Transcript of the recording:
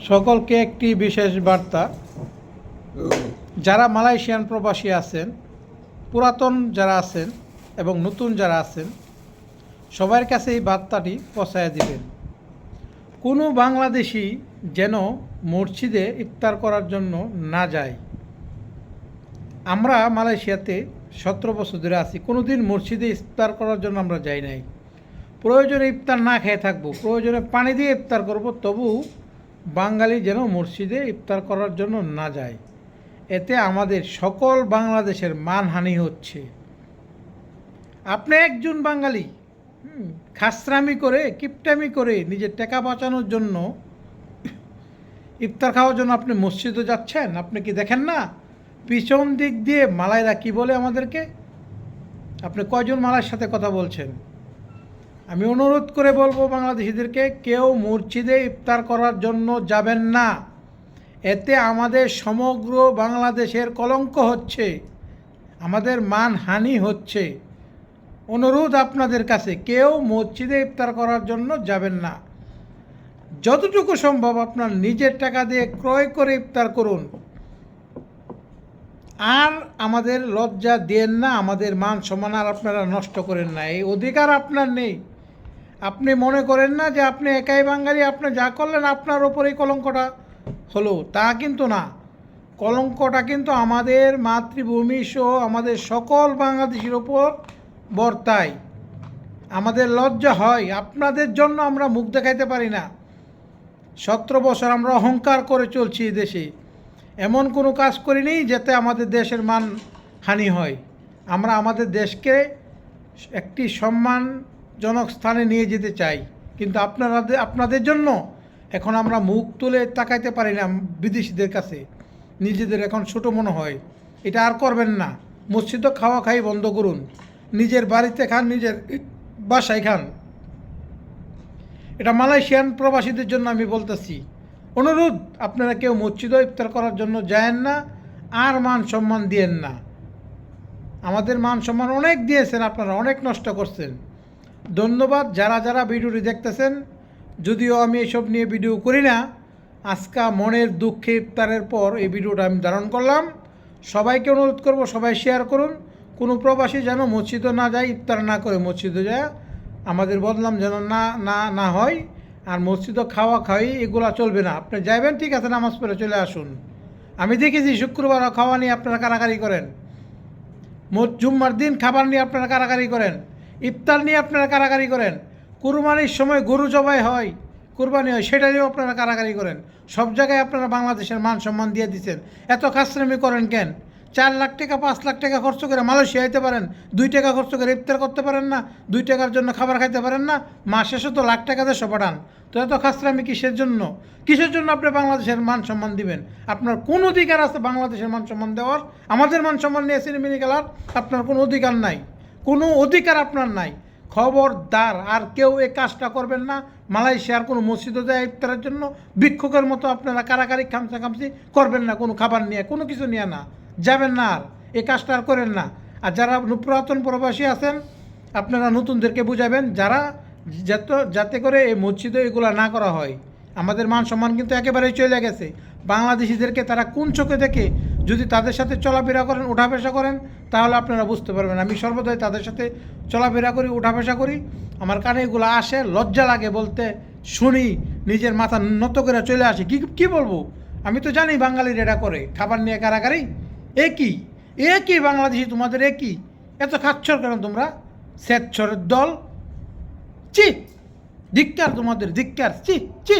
সকলকে একটি বিশেষ বার্তা। যারা মালয়েশিয়ান প্রবাসী আছেন, পুরাতন যারা আছেন এবং নতুন যারা আছেন, সবার কাছে এই বার্তাটি পৌঁছায় দিবেন। কোনো বাংলাদেশি যেন মসজিদে ইফতার করার জন্য না যায়। আমরা মালয়েশিয়াতে 17 বছর ধরে আছি, কোনো দিন মসজিদে ইফতার করার জন্য আমরা যাই নাই। প্রয়োজনে ইফতার না খেয়ে থাকবো, প্রয়োজনে পানি দিয়ে ইফতার করব, তবু বাঙালি যেন মসজিদে ইফতার করার জন্য না যায়। এতে আমাদের সকল বাংলাদেশের মানহানি হচ্ছে। আপনি একজন বাঙালি খাসরামি করে, কিপটামি করে নিজের টাকা বাঁচানোর জন্য ইফতার খাওয়ার জন্য আপনি মসজিদে যাচ্ছেন। আপনি কি দেখেন না পিছন দিক দিয়ে মালাইরা কি বলে আমাদেরকে? আপনি কয়জন মালাইয়ের সাথে কথা বলছেন? আমি অনুরোধ করে বলবো বাংলাদেশিদেরকে, কেউ মসজিদে ইফতার করার জন্য যাবেন না। এতে আমাদের সমগ্র বাংলাদেশের কলঙ্ক হচ্ছে, আমাদের মানহানি হচ্ছে। অনুরোধ আপনাদের কাছে, কেউ মসজিদে ইফতার করার জন্য যাবেন না। যতটুকু সম্ভব আপনার নিজের টাকা দিয়ে ক্রয় করে ইফতার করুন। আর আমাদের লজ্জা দেন না, আমাদের মান সম্মান আর আপনারা নষ্ট করেন না। এই অধিকার আপনার নেই। আপনি মনে করেন না যে আপনি একাই বাঙালি, আপনি যা করলেন আপনার ওপরেই কলঙ্কটা হলো, তা কিন্তু না। কলঙ্কটা কিন্তু আমাদের মাতৃভূমি সহ আমাদের সকল বাংলাদেশের ওপর বর্তায়। আমাদের লজ্জা হয়, আপনাদের জন্য আমরা মুখ দেখাইতে পারি না। 17 বছর আমরা অহংকার করে চলছি এই দেশে, এমন কোনো কাজ করিনি যাতে আমাদের দেশের মান হানি হয়। আমরা আমাদের দেশকে একটি সম্মানজনক স্থানে নিয়ে যেতে চাই, কিন্তু আপনাদের জন্য এখন আমরা মুখ তুলে তাকাইতে পারি না বিদেশিদের কাছে। নিজেদের এখন ছোটো মনে হয়। এটা আর করবেন না। মসজিদে খাওয়া খাই বন্ধ করুন, নিজের বাড়িতে খান, নিজের বাসায় খান। এটা মালয়েশিয়ান প্রবাসীদের জন্য আমি বলতেছি। অনুরোধ, আপনারা কেউ মসজিদে ইফতার করার জন্য যায়েন না, আর মান সম্মান দিয়েন না। আমাদের মান সম্মান অনেক দিয়েছেন আপনারা, অনেক নষ্ট করছেন। ধন্যবাদ যারা যারা ভিডিওটি দেখতেছেন। যদিও আমি এসব নিয়ে ভিডিও করি না, আজকে মনের দুঃখে ইফতারের পর এই ভিডিওটা আমি ধারণ করলাম। সবাইকে অনুরোধ করব, সবাই শেয়ার করুন। কোনো প্রবাসী যেন মসজিদে না যায়, ইফতার না করে মসজিদে যায়, আমাদের বদনাম যেন না হয়। আর মসজিদে খাওয়া খাওয়াই এগুলা চলবে না। আপনি যাবেন, ঠিক আছে, নামাজ পড়ে চলে আসুন। আমি দেখেছি শুক্রবার খাওয়া নিয়ে আপনারা কারাকারি করেন, জুম্মার দিন খাবার নিয়ে আপনারা কারাকারি করেন, ইফতার নিয়ে আপনারা কারাকারি করেন, কুরবানির সময় গরু জবাই হয়, কুরবানি হয়, সেটা নিয়েও আপনারা কারাকারি করেন। সব জায়গায় আপনারা বাংলাদেশের মান সম্মান দিয়ে দিচ্ছেন। এত খাসরামি করেন কেন? 4 লাখ টাকা 5 লাখ টাকা খরচ করে মালয়েশিয়া যেতে পারেন, 2 টাকা খরচ করে ইফতার করতে পারেন না, 2 টাকার জন্য খাবার খাইতে পারেন না, মাস শেষে তো লাখ টাকা দেশে পাঠান। তো এত খাসরামি কিসের জন্য? কিসের জন্য আপনি বাংলাদেশের মান সম্মান দিবেন? আপনার কোন অধিকার আছে বাংলাদেশের মান সম্মান দেওয়ার? আমাদের মান সম্মান নিয়ে সিনেমিনি খেলার আপনার কোনো অধিকার নাই, কোনো অধিকার আপনার নাই। খবরদার আর কেউ এই কাজটা করবেন না। মালয়েশিয়ার কোনো মসজিদে যায় ইফতারের জন্য ভিক্ষুকের মতো আপনারা কারাকারি খামসি করবেন না, কোনো খাবার নিয়ে, কোনো কিছু নিয়ে না, যাবেন না। আর এই কাজটা আর করেন না। আর যারা পুরাতন প্রবাসী আছেন, আপনারা নতুনদেরকে বুঝাবেন যাতে করে এই মসজিদে এগুলো না করা হয়। আমাদের মান সম্মান কিন্তু একেবারেই চলে গেছে। বাংলাদেশিদেরকে তারা কোন চোখে দেখে, যদি তাদের সাথে চলাফেরা করেন, উঠাফেসা করেন, তাহলে আপনারা বুঝতে পারবেন। আমি সর্বদাই তাদের সাথে চলাফেরা করি, উঠাফেসা করি, আমার কানে এগুলো আসে, লজ্জা লাগে বলতে, শুনি, নিজের মাথা নত করে চলে আসে। কি বলবো? আমি তো জানি বাঙালির এটা করে, খাবার নিয়ে কারাকারি। একই বাংলাদেশি তোমাদের, একই এত খাচ্ছর কেন তোমরা? স্বেচ্ছরের দল, চি ধিক্কার তোমাদের, ধিক্কার, চি চি।